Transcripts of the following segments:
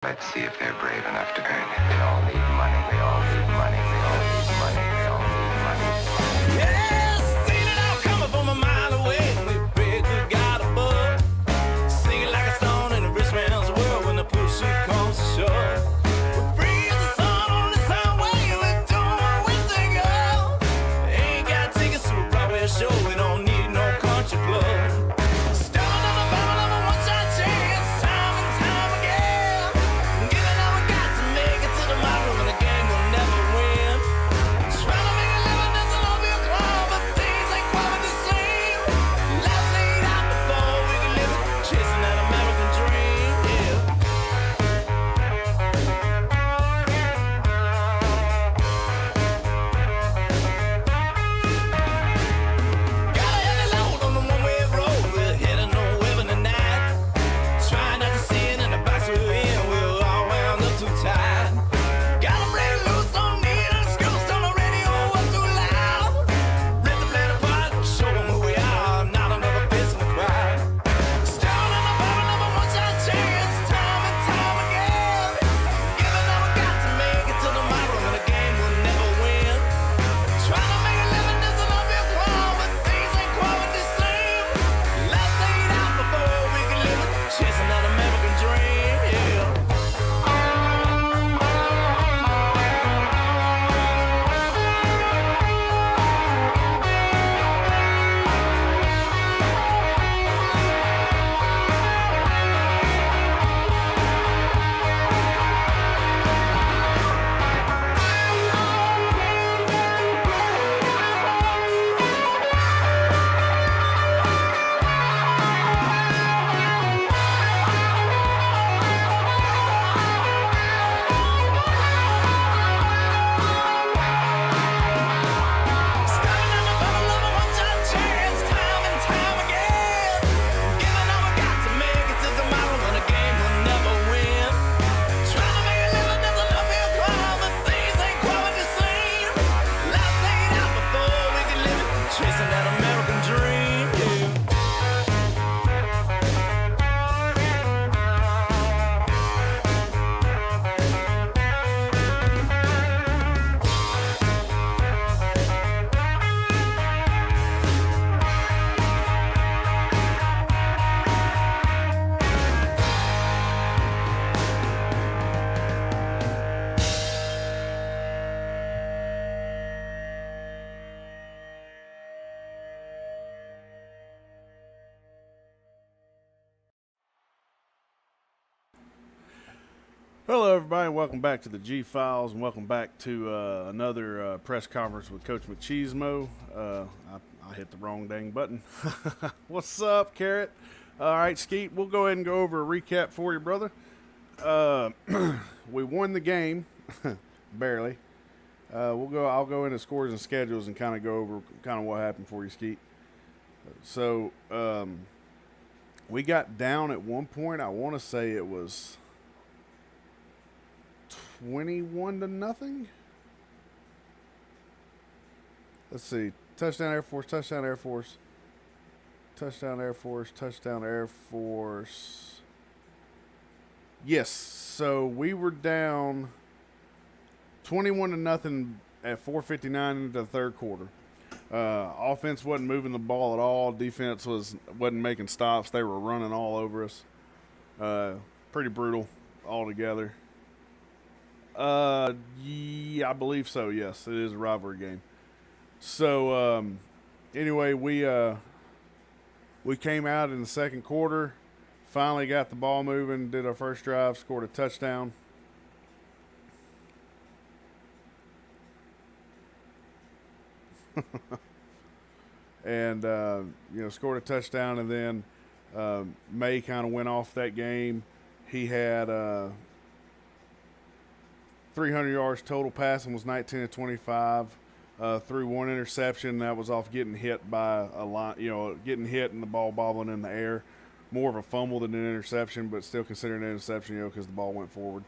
Let's see if they're brave enough to earn it. They all need money, they all need money, they all need money, they all need money. Yeah, seen it all coming from a mile away. We break, we got a bug. Singing like a stone in a rich man's world when the push it comes to shove. We're free as the sun on this highway. We're doing what we think of. Ain't got tickets to a Broadway show. We don't need no country club. Starting on the bottom of a one-shot chance, time and time again. Giving all we got to make it to tomorrow, and the game will never win. Trying to make a living doesn't all be a crime, but things ain't quite the same. Life's laid out before we can live it, chasing that American dream, yeah. Got a heavy load on the one-way road, we're heading nowhere but tonight. Trying not to sin in the box we're in, we're all wound up too tight. Gotta break loose, don't need an excuse, turn the radio up too loud. Rip the plan apart, show 'em who we are, not another face in the crowd. Starting on the bottom of a one-shot chance, time and time again. Giving all we got to make it to tomorrow, and the game will never win. Trying to make a living doesn't all be a crime, but things ain't quite the same. Life's laid out before we can live it, chasing that American dream, yeah. Starting on the bottom of a one-shot chance, time and time again. Giving all we got to make it to tomorrow, and the game will never win. Trying to make a living doesn't love me a crime, but things ain't quite the same. Life's laid out before we can live it, chasing that American dream, yeah. Hello, everybody. Welcome back to the G Files, and welcome back to another press conference with Coach McCheesmo. I hit the wrong dang button. What's up, Carrot? All right, Skeet. We'll go ahead and go over a recap for you, brother. We won the game, barely. I'll go into scores and schedules and kind of go over kind of what happened for you, Skeet. So we got down at one point. I want to say it was 21-0. Let's see. Touchdown Air Force, touchdown Air Force. Touchdown Air Force, touchdown Air Force. Yes, so we were down 21-0 at 4:59 into the third quarter. Offense wasn't moving the ball at all. Defense wasn't making stops. They were running all over us. Pretty brutal altogether. Yeah, I believe so. Yes, it is a rivalry game. So, anyway, we came out in the second quarter, finally got the ball moving, did our first drive, scored a touchdown. And, scored a touchdown, and then May kind of went off that game. He had 300 yards total passing, was 19 of 25, threw one interception. That was off getting hit by a line, getting hit and the ball bobbling in the air. More of a fumble than an interception, but still considered an interception, because the ball went forward.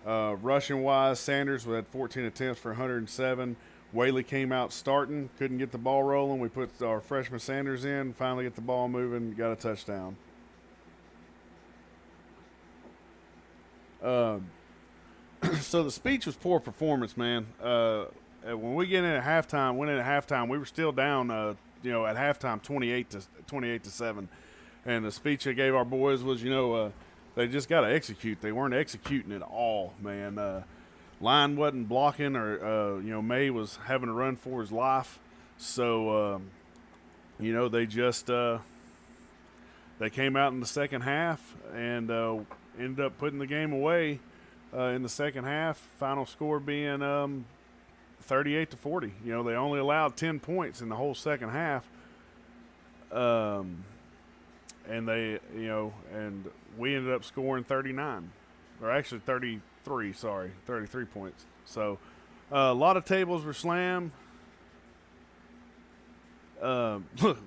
Rushing wise, Sanders had 14 attempts for 107. Whaley came out starting, couldn't get the ball rolling. We put our freshman Sanders in, finally get the ball moving, got a touchdown. So the speech was poor performance, man. When we went in at halftime, we were still down. At halftime, 28-7, and the speech they gave our boys was, they just got to execute. They weren't executing at all, man. Line wasn't blocking, or May was having to run for his life. So they just they came out in the second half and ended up putting the game away in the second half. Final score being 38-40. They only allowed 10 points in the whole second half. And we ended up scoring 39, or actually 33. Sorry, 33 points. So a lot of tables were slammed. A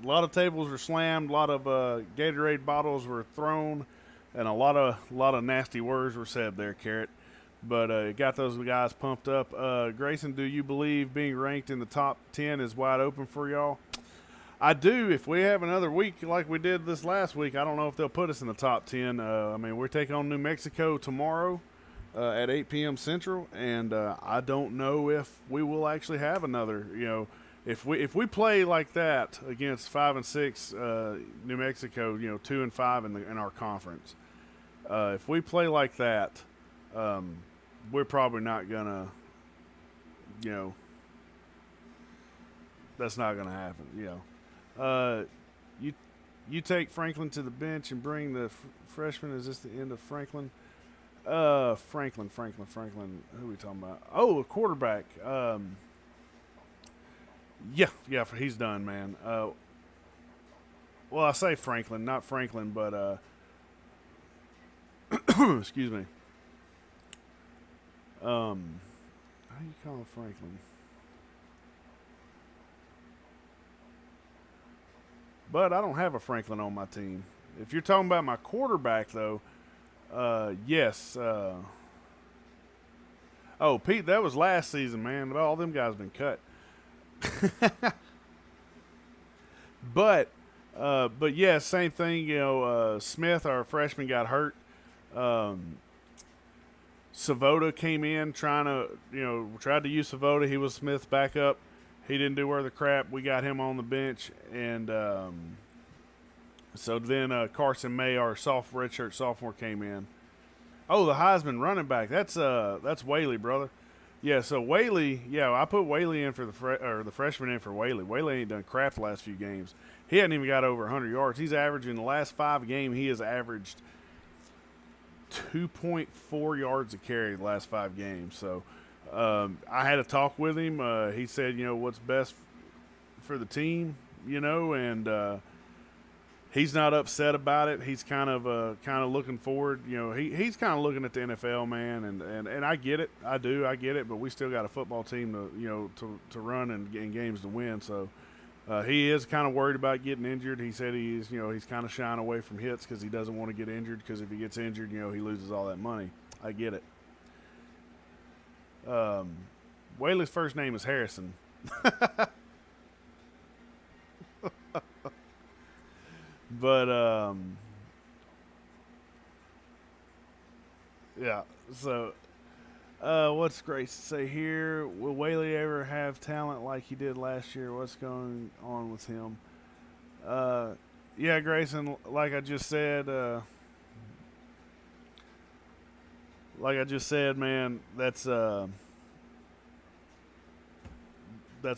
lot of tables were slammed. A lot of Gatorade bottles were thrown, and a lot of nasty words were said there, Carrot. But it got those guys pumped up. Grayson, do you believe being ranked in the top 10 is wide open for y'all? I do. If we have another week like we did this last week, I don't know if they'll put us in the top 10. We're taking on New Mexico tomorrow at 8 p.m. Central, and I don't know if we will actually have another. If we play like that against 5 and 6 New Mexico, 2 and 5 in our conference. If we play like that, we're probably not gonna, that's not gonna happen. You take Franklin to the bench and bring the freshman. Is this the end of Franklin? Franklin. Who are we talking about? Oh, a quarterback. Yeah, he's done, man. Well, I say Franklin, not Franklin, but excuse me. How you call him Franklin? But I don't have a Franklin on my team. If you're talking about my quarterback, though, yes. Pete, that was last season, man. All them guys been cut. But yeah, same thing. Smith, our freshman, got hurt. Savoda came in tried to use Savoda. He was Smith's backup. He didn't do worth a crap. We got him on the bench, and so then Carson May, our redshirt sophomore, came in. Oh, the Heisman running back. That's Whaley, brother. Yeah, so Whaley, I put Whaley in for the freshman in for Whaley. Whaley ain't done crap the last few games. He hadn't even got over 100 yards. He's averaging the last 5 games. He has averaged 2.4 yards a carry the last 5 games. So I had a talk with him. He said, what's best for the team, and he's not upset about it. He's kind of looking forward. He's kind of looking at the NFL, man, and I get it. I get it. But we still got a football team to run and games to win. So he is kind of worried about getting injured. He said he's kind of shying away from hits because he doesn't want to get injured, because if he gets injured, he loses all that money. I get it. Whaley's first name is Harrison. But yeah. So what's Grace say here? Will Whaley ever have talent like he did last year? What's going on with him? Yeah, Grayson, like I just said, man, that's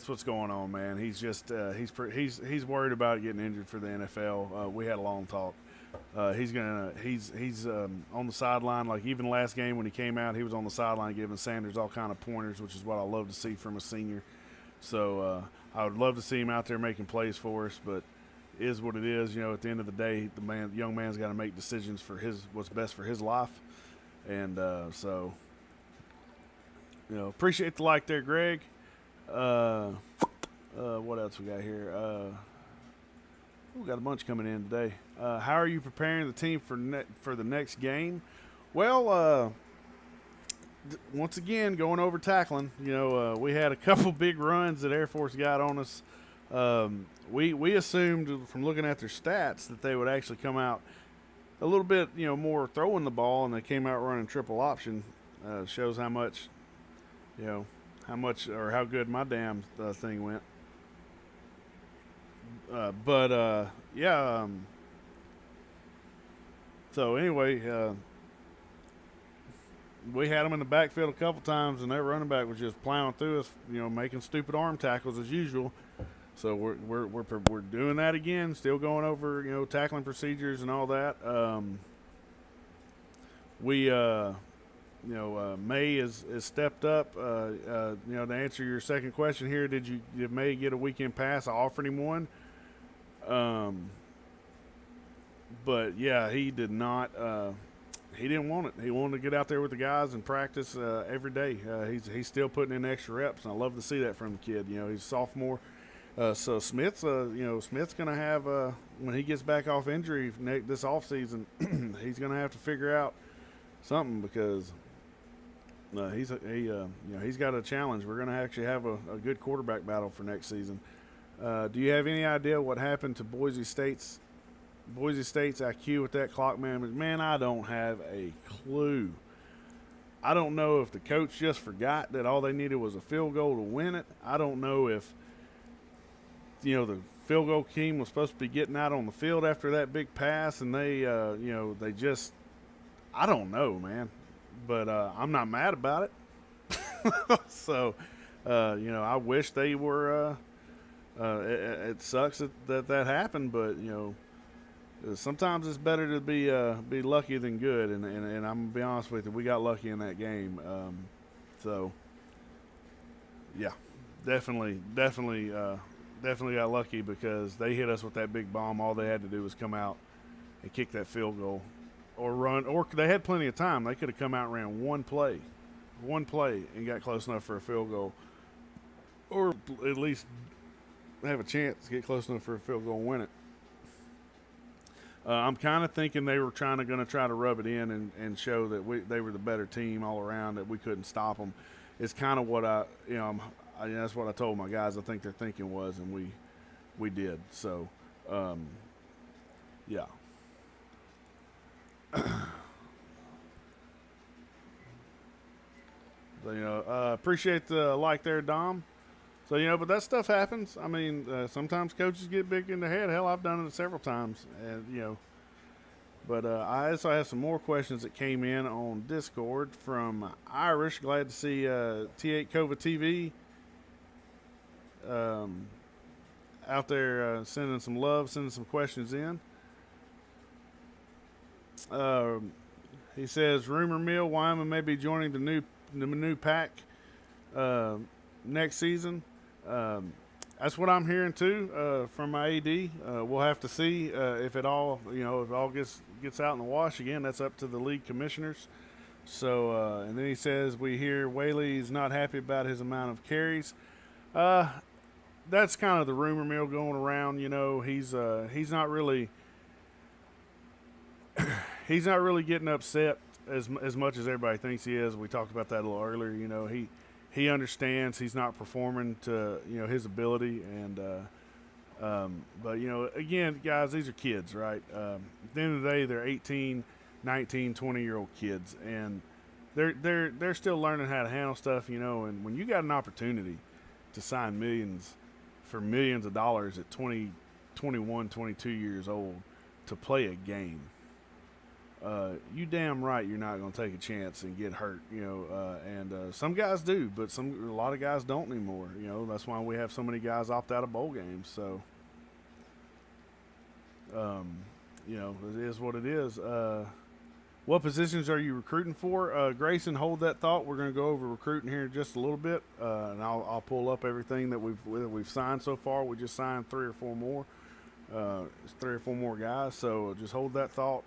what's going on, man. He's just he's worried about getting injured for the NFL. We had a long talk. He's on the sideline. Like, even last game when he came out, he was on the sideline giving Sanders all kind of pointers, which is what I love to see from a senior. So I would love to see him out there making plays for us, but it is what it is. At the end of the day, the young man's got to make decisions for what's best for his life, and so appreciate the like there, Greg. What else we got here? We got a bunch coming in today. How are you preparing the team for the next game? Well, once again, going over tackling. We had a couple big runs that Air Force got on us. We assumed from looking at their stats that they would actually come out a little bit, more throwing the ball, and they came out running triple option. Shows how much, how much or how good my damn thing went. Yeah. So anyway, we had them in the backfield a couple times, and their running back was just plowing through us, making stupid arm tackles as usual. So we're doing that again, still going over tackling procedures and all that. May is stepped up. To answer your second question here, did May get a weekend pass? I offered him one. But yeah, he did not. He didn't want it. He wanted to get out there with the guys and practice every day. He's still putting in extra reps, and I love to see that from the kid. He's a sophomore. So Smith's gonna have when he gets back off injury this offseason, he's gonna have to figure out something because he's got a challenge. We're gonna actually have a good quarterback battle for next season. Do you have any idea what happened to Boise State's IQ with that clock management? Man, I don't have a clue. I don't know if the coach just forgot that all they needed was a field goal to win it. I don't know if the field goal team was supposed to be getting out on the field after that big pass, and they just, I don't know, man. But I'm not mad about it. So, I wish they were. It sucks that happened, but sometimes it's better to be lucky than good, and I'm gonna be honest with you, we got lucky in that game. So, yeah, definitely got lucky because they hit us with that big bomb. All they had to do was come out and kick that field goal or run, or they had plenty of time. They could have come out and ran one play and got close enough for a field goal, or at least have a chance to get close enough for a field goal and win it. I'm kind of thinking they were going to try to rub it in and show that they were the better team all around, that we couldn't stop them. It's kind of what that's what I told my guys. I think their thinking was, and we did. So, yeah. So, appreciate the like there, Dom. So, but that stuff happens. I mean, sometimes coaches get big in their head. Hell, I've done it several times, and But I also have some more questions that came in on Discord from Irish. Glad to see T8 Cova TV out there sending some love, sending some questions in. He says, rumor mill, Wyoming may be joining the new pack next season. That's what I'm hearing too from my AD. We'll have to see if it all gets out in the wash again. That's up to the league commissioners. So and then he says we hear Whaley's not happy about his amount of carries. That's kind of the rumor mill going around. He's not really getting upset as much as everybody thinks he is. We talked about that a little earlier. He understands he's not performing to his ability, and but again, guys, these are kids, right? At the end of the day, they're 18, 19, 20-year-old kids, and they're still learning how to handle stuff, and when you got an opportunity to sign millions of dollars at 20, 21, 22 years old to play a game, you damn right you're not going to take a chance and get hurt, and some guys do, but a lot of guys don't anymore. That's why we have so many guys opt out of bowl games. So, it is what it is. What positions are you recruiting for? Grayson, hold that thought. We're going to go over recruiting here in just a little bit, and I'll pull up everything that we've signed so far. We just signed 3 or 4 more. It's 3 or 4 more guys, so just hold that thought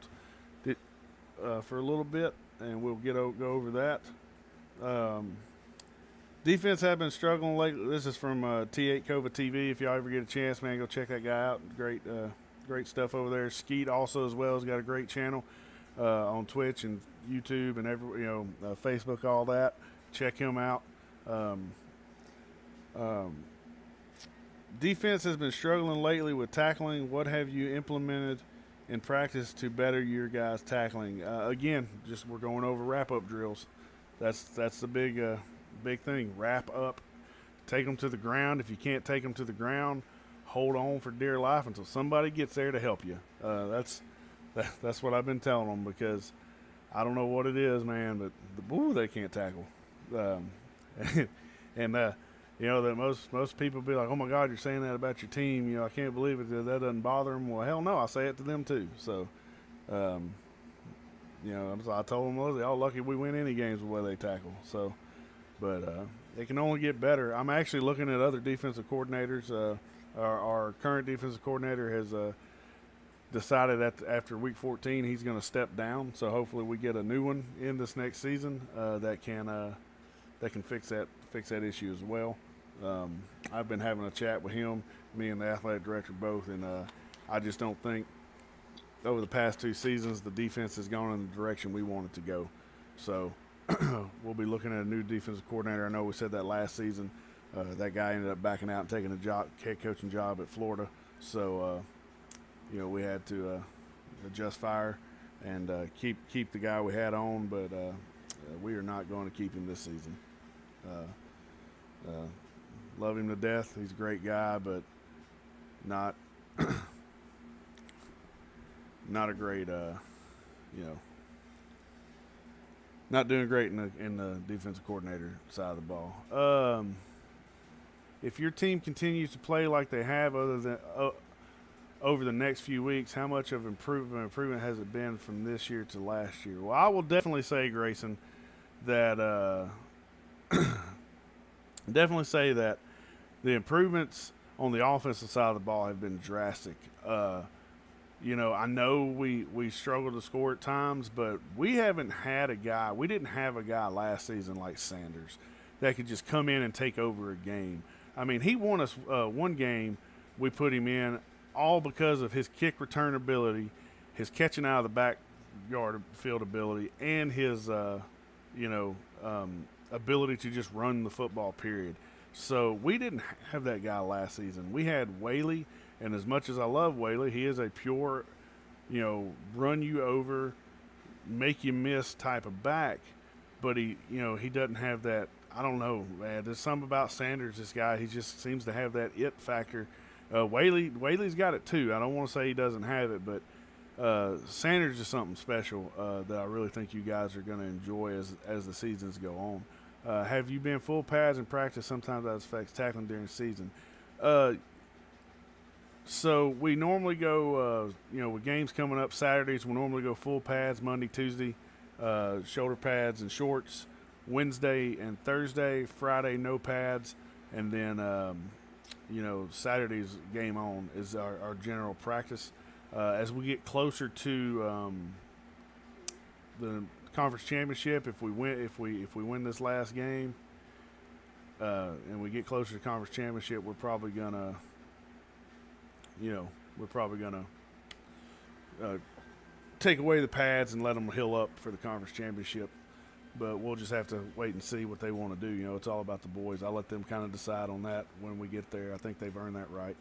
for a little bit, and we'll go over that. Defense have been struggling lately. This is from T8 Cova TV. If y'all ever get a chance, man, go check that guy out. Great stuff over there. Skeet also as well has got a great channel on Twitch and YouTube and Facebook, all that. Check him out. Defense has been struggling lately with tackling. What have you implemented in practice to better your guys' tackling. Again, just we're going over wrap-up drills. That's the big thing. Wrap up, take them to the ground. If you can't take them to the ground, hold on for dear life until somebody gets there to help you. That's what I've been telling them, because I don't know what it is, man, but they can't tackle. Um, and that most people be like, "Oh my God, you're saying that about your team? I can't believe it. That doesn't bother them." Well, hell no, I say it to them too. So, I told them, "Well, y'all lucky we win any games the way they tackle." So, but it can only get better. I'm actually looking at other defensive coordinators. Our current defensive coordinator has decided that after week 14 he's going to step down. So hopefully we get a new one in this next season that can fix that issue as well. I've been having a chat with him, me and the athletic director both, and I just don't think over the past 2 seasons the defense has gone in the direction we want it to go. So we'll be looking at a new defensive coordinator. I know we said that last season. That guy ended up backing out and taking a head coaching job at Florida. So we had to adjust fire and keep the guy we had on, but we are not going to keep him this season. Love him to death. He's a great guy, but not not a great not doing great in the defensive coordinator side of the ball. If your team continues to play like they have over the next few weeks, how much of improvement has it been from this year to last year? Well, I will definitely say, Grayson, that the improvements on the offensive side of the ball have been drastic. I know we struggle to score at times, but we didn't have a guy last season like Sanders that could just come in and take over a game. I mean, he won us one game. We put him in all because of his kick return ability, his catching out of the backyard field ability, and his ability to just run the football, period. So we didn't have that guy last season. We had Whaley, and as much as I love Whaley, he is a pure, run you over, make you miss type of back. But he doesn't have that. I don't know, man. There's something about Sanders, this guy. He just seems to have that it factor. Whaley's got it too. I don't want to say he doesn't have it, but Sanders is something special that I really think you guys are going to enjoy as the seasons go on. Have you been full pads in practice? Sometimes that affects tackling during the season. So we normally go, with games coming up Saturdays, we normally go full pads Monday, Tuesday, shoulder pads and shorts. Wednesday and Thursday, Friday no pads, and then Saturday's game on is our general practice. As we get closer to the conference championship, if we win this last game, and we get closer to conference championship, we're probably gonna take away the pads and let them heal up for the conference championship. But we'll just have to wait and see what they want to do. It's all about the boys. I'll let them kind of decide on that when we get there. I think they've earned that right.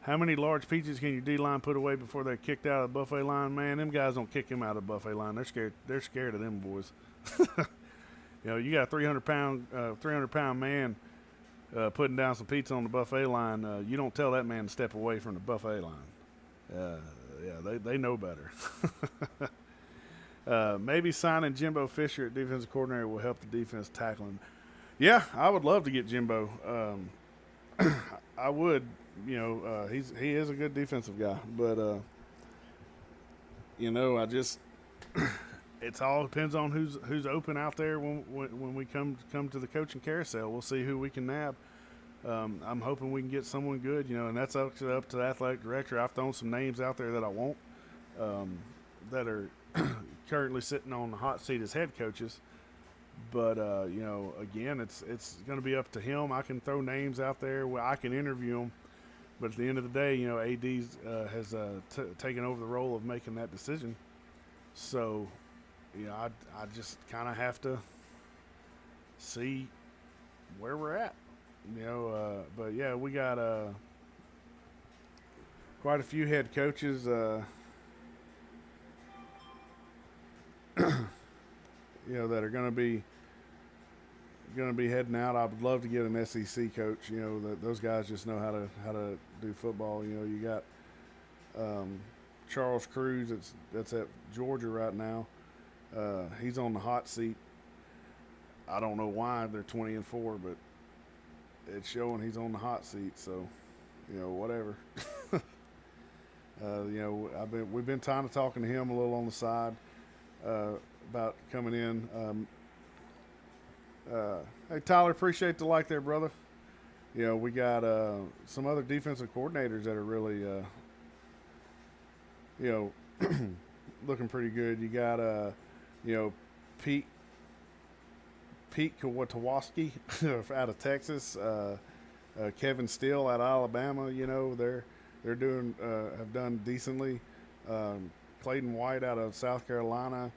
How many large peaches can your D-line put away before they're kicked out of the buffet line? Man, them guys don't kick him out of the buffet line. They're scared. They're scared of them boys. You got a 300-pound man putting down some pizza on the buffet line. You don't tell that man to step away from the buffet line. They know better. Maybe signing Jimbo Fisher at defensive coordinator will help the defense tackling. Yeah, I would love to get Jimbo. I would. He is a good defensive guy, but I just it all depends on who's open out there when we come to the coaching carousel. We'll see who we can nab. I'm hoping we can get someone good, and that's up to the athletic director. I've thrown some names out there that I want that are currently sitting on the hot seat as head coaches. But, again, it's going to be up to him. I can throw names out there where I can interview them. But at the end of the day, AD has taken over the role of making that decision. So, I just kind of have to see where we're at. But, yeah, we got quite a few head coaches. That are going to be heading out. I would love to get an SEC coach. Those guys just know how to do football. You got Charles Cruz that's at Georgia right now. He's on the hot seat. I don't know why they're 20-4, but it's showing he's on the hot seat. So, whatever. We've been kind of talking to him a little on the side about coming in. Hey Tyler, appreciate the like there, brother. We got some other defensive coordinators that are really, looking pretty good. You got Pete Kowalski out of Texas, Kevin Steele out of Alabama. They're doing have done decently. Clayton White out of South Carolina.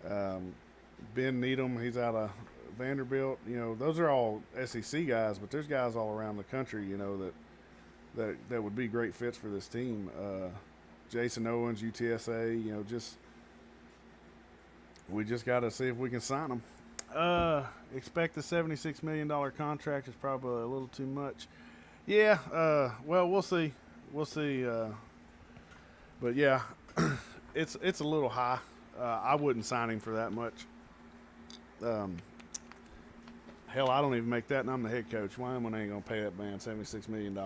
Ben Needham, he's out of Vanderbilt. Those are all SEC guys, but there's guys all around the country, that would be great fits for this team. Jason Owens, UTSA, we just got to see if we can sign them. Expect the $76 million contract is probably a little too much. Yeah, well, we'll see. We'll see. But yeah, it's a little high. I wouldn't sign him for that much. Hell, I don't even make that, and I'm the head coach. Wyoming ain't gonna pay that man $76 million.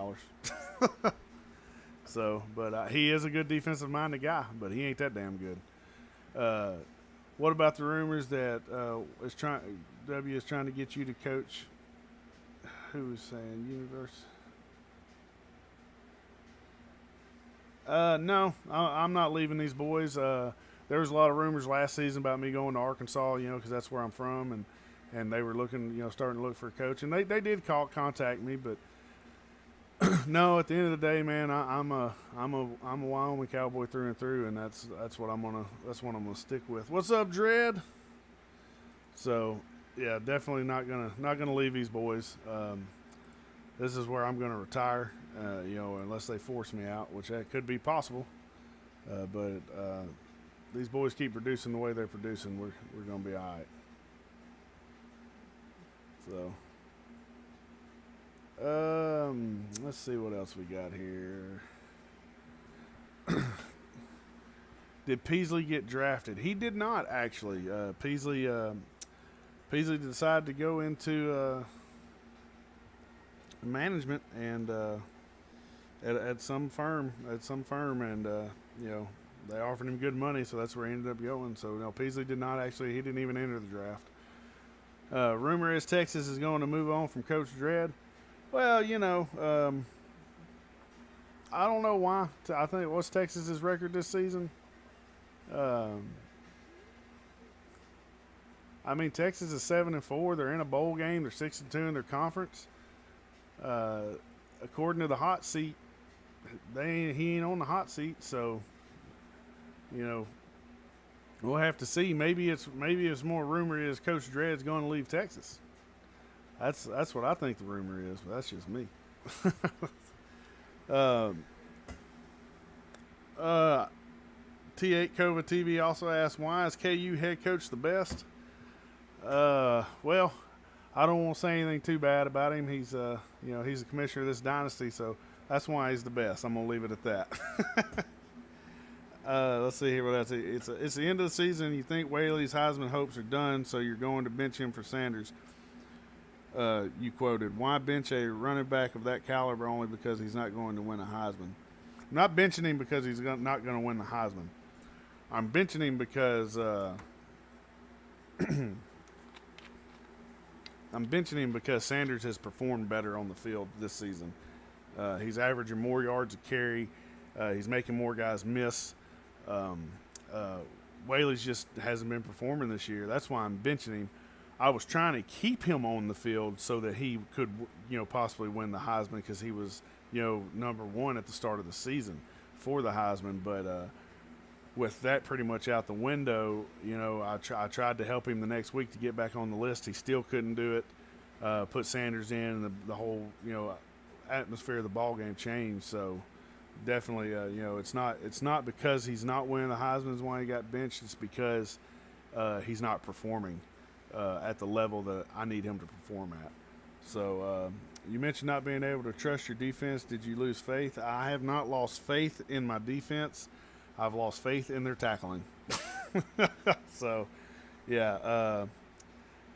So, but he is a good defensive-minded guy, but he ain't that damn good. What about the rumors that W is trying to get you to coach? Who is saying Universe? No, I'm not leaving these boys. There was a lot of rumors last season about me going to Arkansas, because that's where I'm from, and they were looking, starting to look for a coach, and they did contact me, but no, at the end of the day, man, I'm a Wyoming Cowboy through and through, and that's what I'm gonna stick with. What's up, Dredd? So yeah, definitely not gonna leave these boys. This is where I'm gonna retire, unless they force me out, which that could be possible. But these boys keep producing the way they're producing, we're gonna be all right. So. Let's see what else we got here. Did Peasley get drafted? He did not, actually. Peasley decided to go into management and at some firm, and they offered him good money, so that's where he ended up going. So Peasley did not actually. He didn't even enter the draft. Rumor is Texas is going to move on from Coach Dredd. Well, I don't know why. I think what's Texas's record this season? Texas is 7-4. They're in a bowl game. They're 6-2 in their conference. According to the hot seat, he ain't on the hot seat. So, we'll have to see. Maybe it's more rumor is Coach Dredd's going to leave Texas. That's what I think the rumor is, but that's just me. T8 Cova TV also asked, why is KU head coach the best? Well, I don't want to say anything too bad about him. He's he's the commissioner of this dynasty, so that's why he's the best. I'm gonna leave it at that. Let's see here what else. It's the end of the season. You think Whaley's Heisman hopes are done, so you're going to bench him for Sanders. You quoted, why bench a running back of that caliber only because he's not going to win a Heisman? I'm not benching him because he's not going to win the Heisman. I'm benching him because Sanders has performed better on the field this season. He's averaging more yards a carry. He's making more guys miss. Whaley's just hasn't been performing this year. That's why I'm benching him. I was trying to keep him on the field so that he could, possibly win the Heisman because he was, number one at the start of the season for the Heisman. But with that pretty much out the window, I tried to help him the next week to get back on the list. He still couldn't do it. Put Sanders in, and the whole, atmosphere of the ball game changed. So definitely, it's not because he's not winning the Heisman's why he got benched. It's because he's not performing at the level that I need him to perform at. So you mentioned not being able to trust your defense. Did you lose faith? I have not lost faith in my defense. I've lost faith in their tackling. So, yeah,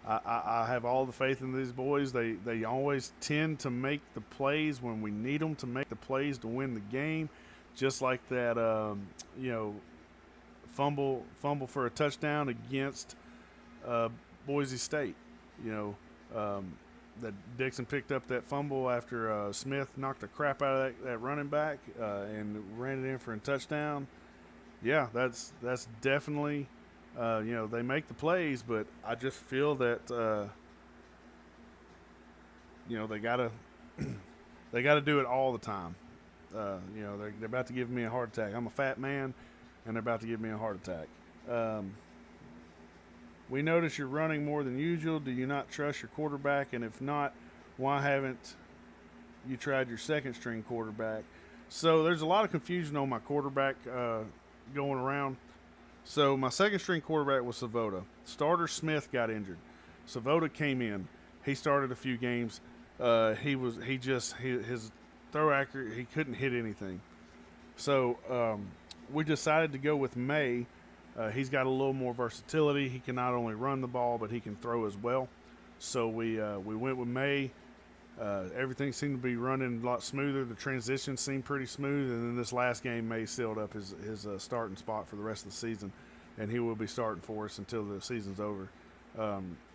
I have all the faith in these boys. They always tend to make the plays when we need them to make the plays to win the game. Just like that, fumble for a touchdown against Boise State. That Dixon picked up that fumble after Smith knocked the crap out of that running back and ran it in for a touchdown. Yeah, that's definitely, they make the plays, but I just feel that, they gotta they gotta do it all the time. They're about to give me a heart attack. I'm a fat man, and they're about to give me a heart attack. We notice you're running more than usual. Do you not trust your quarterback? And if not, why haven't you tried your second string quarterback? So there's a lot of confusion on my quarterback going around. So my second string quarterback was Savoda. Starter Smith got injured. Savoda came in. He started a few games. His throw accurate. He couldn't hit anything. So we decided to go with May. He's got a little more versatility. He can not only run the ball, but he can throw as well. So we went with May. Everything seemed to be running a lot smoother. The transition seemed pretty smooth. And then this last game, May sealed up his starting spot for the rest of the season. And he will be starting for us until the season's over.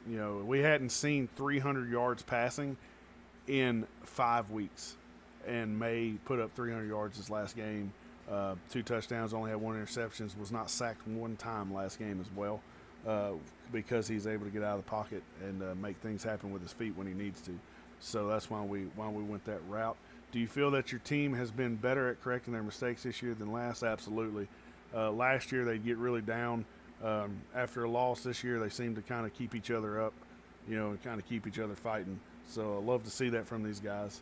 We hadn't seen 300 yards passing in 5 weeks. And May put up 300 yards this last game. 2 touchdowns, only had 1 interception, was not sacked 1 time last game as well, because he's able to get out of the pocket and make things happen with his feet when he needs to. So that's why we went that route. Do you feel that your team has been better at correcting their mistakes this year than last? Absolutely. Last year they'd get really down after a loss. This year they seem to kind of keep each other up, and kind of keep each other fighting. So I love to see that from these guys.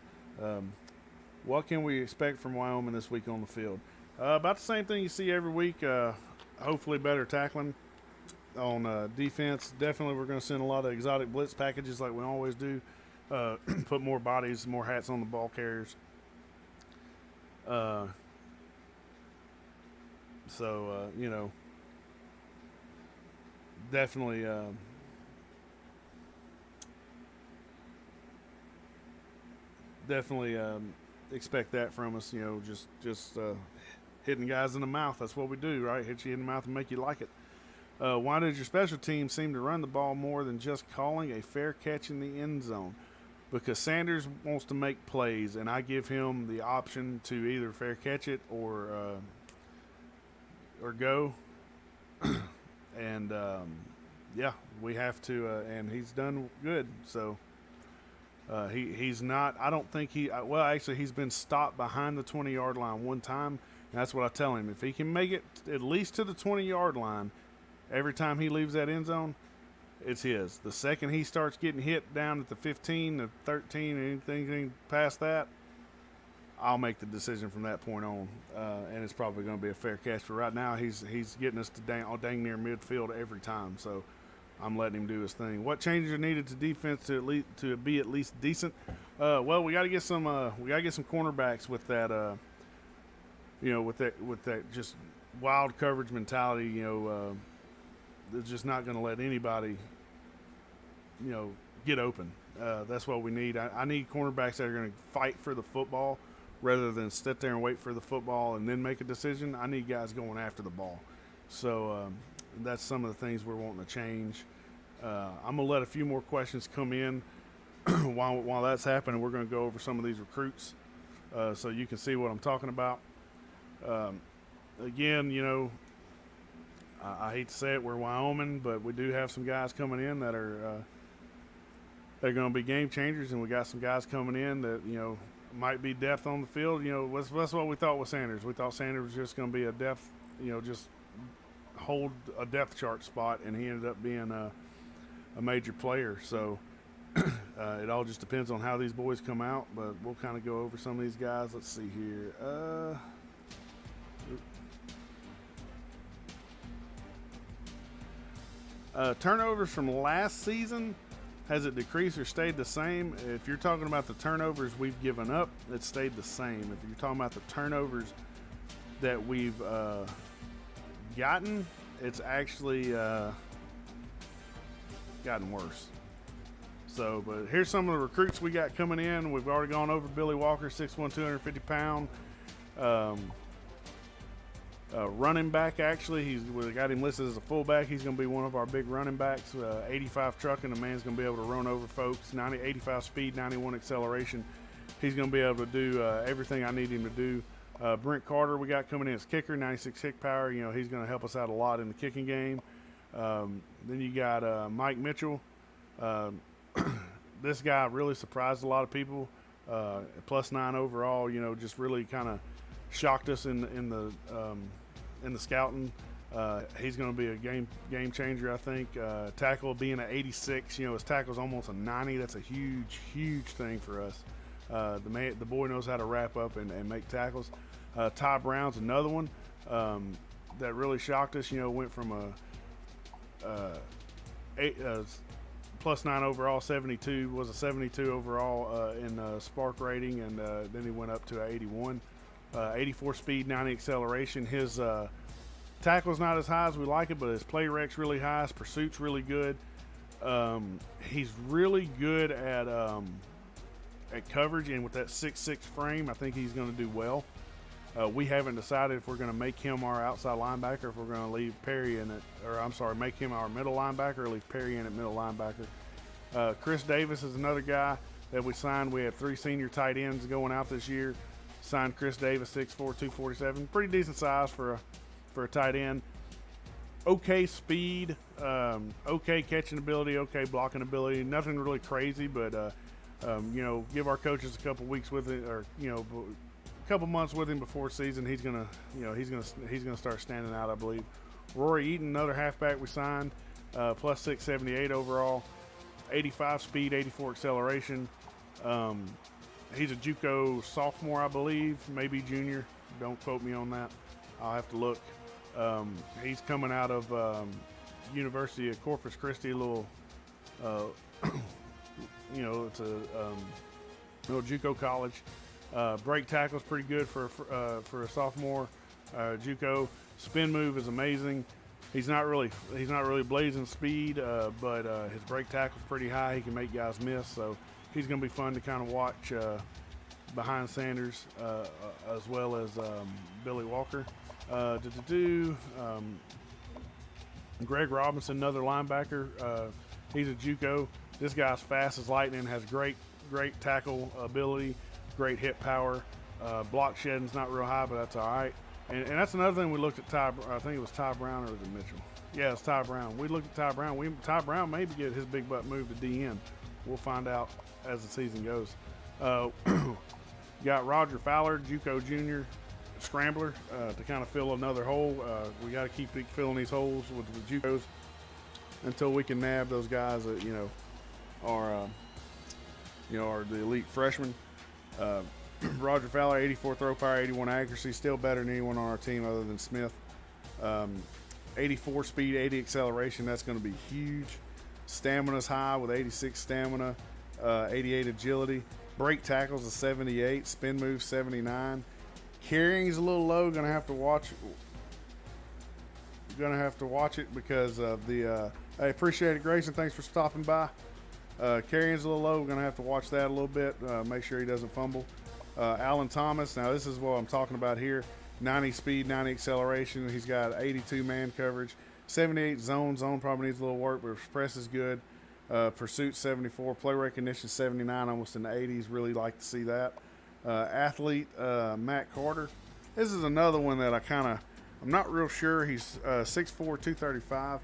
What can we expect from Wyoming this week on the field? About the same thing you see every week. Hopefully better tackling on defense. Definitely we're going to send a lot of exotic blitz packages like we always do. Put more bodies, more hats on the ball carriers. Definitely expect that from us. Just hitting guys in the mouth. That's what we do, right? Hit you in the mouth and make you like it. Why does your special team seem to run the ball more than just calling a fair catch in the end zone? Because Sanders wants to make plays, and I give him the option to either fair catch it or go. And we have to. And he's done good. So he's not. I don't think he. Well, actually, he's been stopped behind the 20-yard line 1 time. And that's what I tell him. If he can make it at least to the 20-yard line every time he leaves that end zone, it's his. The second he starts getting hit down at the 15, the 13, anything past that, I'll make the decision from that point on. And it's probably going to be a fair catch. But right now, he's getting us to dang near midfield every time. So I'm letting him do his thing. What changes are needed to defense to be at least decent? Well, we got to get some cornerbacks with that. With that just wild coverage mentality. They're just not going to let anybody, get open. That's what we need. I need cornerbacks that are going to fight for the football rather than sit there and wait for the football and then make a decision. I need guys going after the ball. So that's some of the things we're wanting to change. I'm going to let a few more questions come in while that's happening. We're going to go over some of these recruits so you can see what I'm talking about. Again, I hate to say it, we're Wyoming, but we do have some guys coming in that are they're going to be game changers, and we got some guys coming in that might be depth on the field. That's what we thought with Sanders. We thought Sanders was just going to be a depth, just hold a depth chart spot, and he ended up being a major player. So It all just depends on how these boys come out, but we'll kind of go over some of these guys. Let's see here. Turnovers from last season, has it decreased or stayed the same? If you're talking about the turnovers we've given up, it stayed the same. If you're talking about the turnovers that we've gotten, it's actually gotten worse. So, but here's some of the recruits we got coming in. We've already gone over Billy Walker, 6'1", 250 pound. Running back, actually, we got him listed as a fullback. He's going to be one of our big running backs. 85 trucking, the man's going to be able to run over folks. 85 speed, 91 acceleration. He's going to be able to do everything I need him to do. Brent Carter, we got coming in as kicker, 96 kick power. You know, he's going to help us out a lot in the kicking game. Then you got Mike Mitchell. This guy really surprised a lot of people. +9 overall, you know, just really kind of shocked us in the scouting. He's going to be a game changer, I think. Tackle being an 86, you know, his tackle's almost a 90. That's a huge thing for us. The boy knows how to wrap up and make tackles. Ty Brown's another one that really shocked us. You know, went from a +9 overall, 72 was a 72 overall in spark rating, and then he went up to 81. 84 speed, 90 acceleration. His tackle's not as high as we like it, but his play rec's really high. His pursuit's really good. He's really good at coverage, and with that 6'6" frame, I think he's going to do well. We haven't decided if we're going to make him our outside linebacker, if we're going to leave Perry in it, or I'm sorry, make him our middle linebacker, or leave Perry in at middle linebacker. Chris Davis is another guy that we signed. We have 3 senior tight ends going out this year. Signed Chris Davis, 6'4", 247. Pretty decent size for a tight end. Okay speed, okay catching ability, okay blocking ability. Nothing really crazy, but you know, give our coaches a couple weeks with it, or you know, a couple months with him before season. He's gonna start standing out, I believe. Rory Eaton, another halfback we signed, +6, 78 overall, 85 speed, 84 acceleration. He's a JUCO sophomore, I believe, maybe junior. Don't quote me on that. I'll have to look. He's coming out of University of Corpus Christi, a little, you know, it's a little JUCO college. Break tackle's pretty good for a sophomore. JUCO spin move is amazing. He's not really blazing speed, but his break tackle's pretty high. He can make guys miss, so he's going to be fun to kind of watch behind Sanders, as well as Billy Walker. Greg Robinson, another linebacker. He's a JUCO. This guy's fast as lightning, has great tackle ability, great hit power. Block shedding's not real high, but that's all right. And that's another thing we looked at I think it was Ty Brown, or was it Mitchell? Yeah, it's Ty Brown. We looked at Ty Brown. Ty Brown maybe get his big butt moved to DN. We'll find out as the season goes. Got Roger Fowler, JUCO junior, scrambler, to kind of fill another hole. We got to keep filling these holes with the JUCOs until we can nab those guys that are the elite freshmen. Roger Fowler, 84 throw power, 81 accuracy, still better than anyone on our team other than Smith. 84 speed, 80 acceleration. That's going to be huge. Stamina's high with 86 stamina, 88 agility. Break tackles a 78, spin move 79. Carrying's a little low. Gonna have to watch it because of the. I appreciate it, Grayson. Thanks for stopping by. Carrying's a little low. We're gonna have to watch that a little bit. Make sure he doesn't fumble. Alan Thomas. Now this is what I'm talking about here. 90 speed, 90 acceleration. He's got 82 man coverage. 78 zone. Zone probably needs a little work, but press is good. Pursuit 74, play recognition 79, almost in the 80s. Really like to see that. Athlete Matt Carter. This is another one that I'm not real sure. He's 6'4", 235.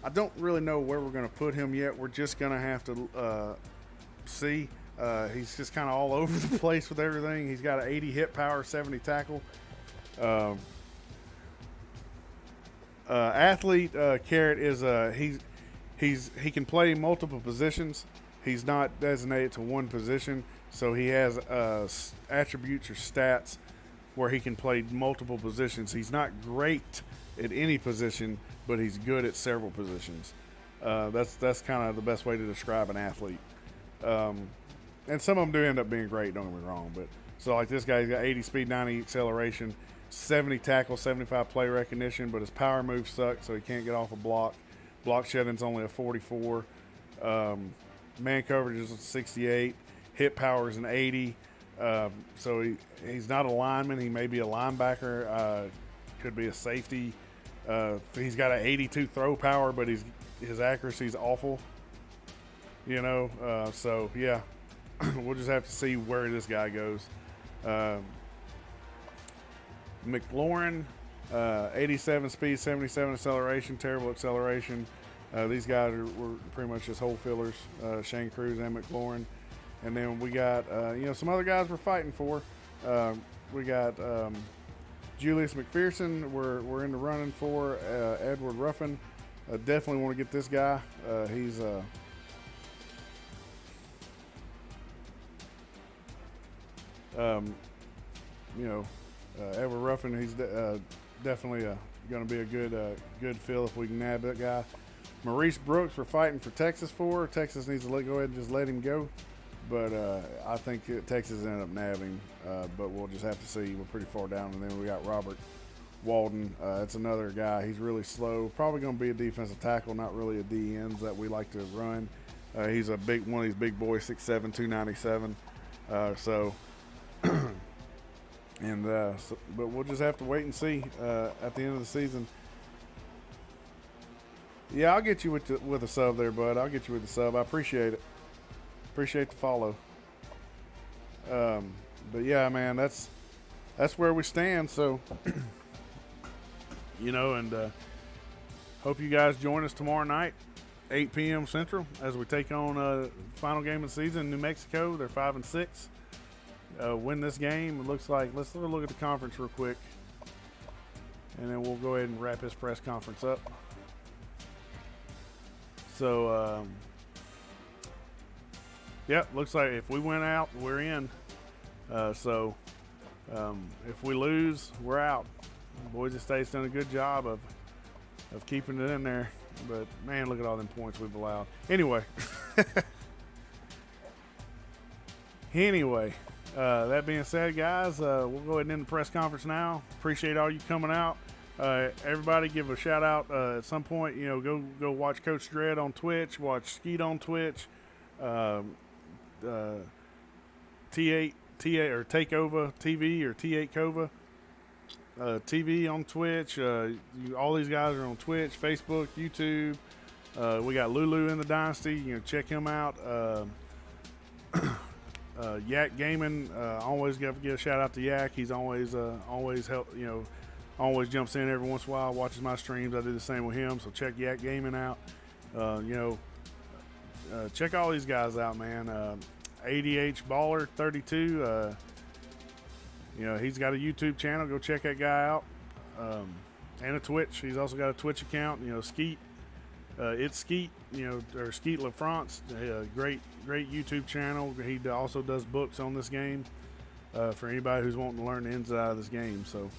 I don't really know where we're going to put him yet. We're just going to have to see. He's just kind of all over the place with everything. He's got an 80 hit power, 70 tackle. Athlete Carrot is he can play multiple positions. he's not designated to one position, so he has attributes or stats where he can play multiple positions. He's not great at any position, but he's good at several positions. That's kind of the best way to describe an athlete. And some of them do end up being great, don't get me wrong. But so like this guy, he's got 80 speed, 90 acceleration, 70 tackle, 75 play recognition, but his power moves suck, so he can't get off a block. Block shedding's only a 44. Man coverage is a 68. Hit power is an 80. So he's not a lineman. He may be a linebacker. Could be a safety. He's got an 82 throw power, but his accuracy's awful. So yeah, we'll just have to see where this guy goes. McLaurin, 87 speed, 77 acceleration, terrible acceleration. These guys were pretty much just hole fillers, Shane Cruz and McLaurin. And then we got, some other guys we're fighting for. We got Julius McPherson we're in the running for, Edward Ruffin. Definitely want to get this guy. He's Edward Ruffin, he's definitely going to be a good fill if we can nab that guy. Maurice Brooks, we're fighting for Texas for. Texas needs to go ahead and just let him go. But I think Texas ended up nabbing, but we'll just have to see. We're pretty far down. And then we got Robert Walden. That's another guy. He's really slow. Probably going to be a defensive tackle, not really a D ends that we like to run. He's a big one of these big boys, 6'7", 297. But we'll just have to wait and see at the end of the season. Yeah, I'll get you with a sub there, bud. I'll get you with the sub. I appreciate it. Appreciate the follow. But yeah, man, that's where we stand. So, and hope you guys join us tomorrow night, 8 p.m. Central, as we take on final game of the season, New Mexico. They're 5-6. Win this game. It looks like. Let's look at the conference real quick, and then we'll go ahead and wrap this press conference up. So, looks like if we win out, we're in. If we lose, we're out. Boise State's done a good job of keeping it in there. But, man, look at all them points we've allowed. Anyway. That being said, guys, we'll go ahead and end the press conference now. Appreciate all you coming out. Everybody give a shout out at some point. Go watch Coach Dredd on Twitch. Watch Skeet on Twitch. T8 or Takeover TV or T8 Cova TV on Twitch. All these guys are on Twitch, Facebook, YouTube. We got Lulu in the Dynasty. Check him out. Yak Gaming. Always got to give a shout out to Yak. He's always help. Always jumps in every once in a while. Watches my streams. I do the same with him. So check Yak Gaming out. Check all these guys out, man. ADH Baller 32. He's got a YouTube channel. Go check that guy out. And a Twitch. He's also got a Twitch account. Skeet. It's Skeet. Or Skeet LaFrance. Great YouTube channel. He also does books on this game for anybody who's wanting to learn the inside of this game. So,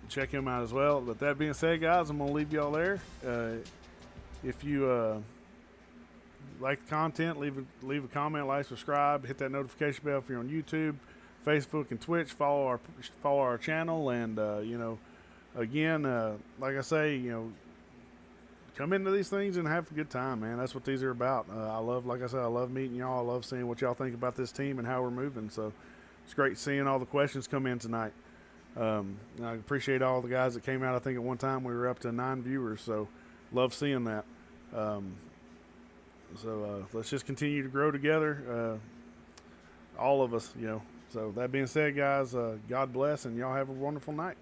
check him out as well. But that being said, guys, I'm gonna leave y'all there. If you like the content, leave a comment, like, subscribe, hit that notification bell if you're on YouTube, Facebook, and Twitch. Follow our channel, and again, like I say, come into these things and have a good time, man. That's what these are about. I love meeting y'all. I love seeing what y'all think about this team and how we're moving. So it's great seeing all the questions come in tonight. I appreciate all the guys that came out. I think at one time we were up to 9 viewers, so love seeing that. Let's just continue to grow together, all of us, So that being said, guys, God bless, and y'all have a wonderful night.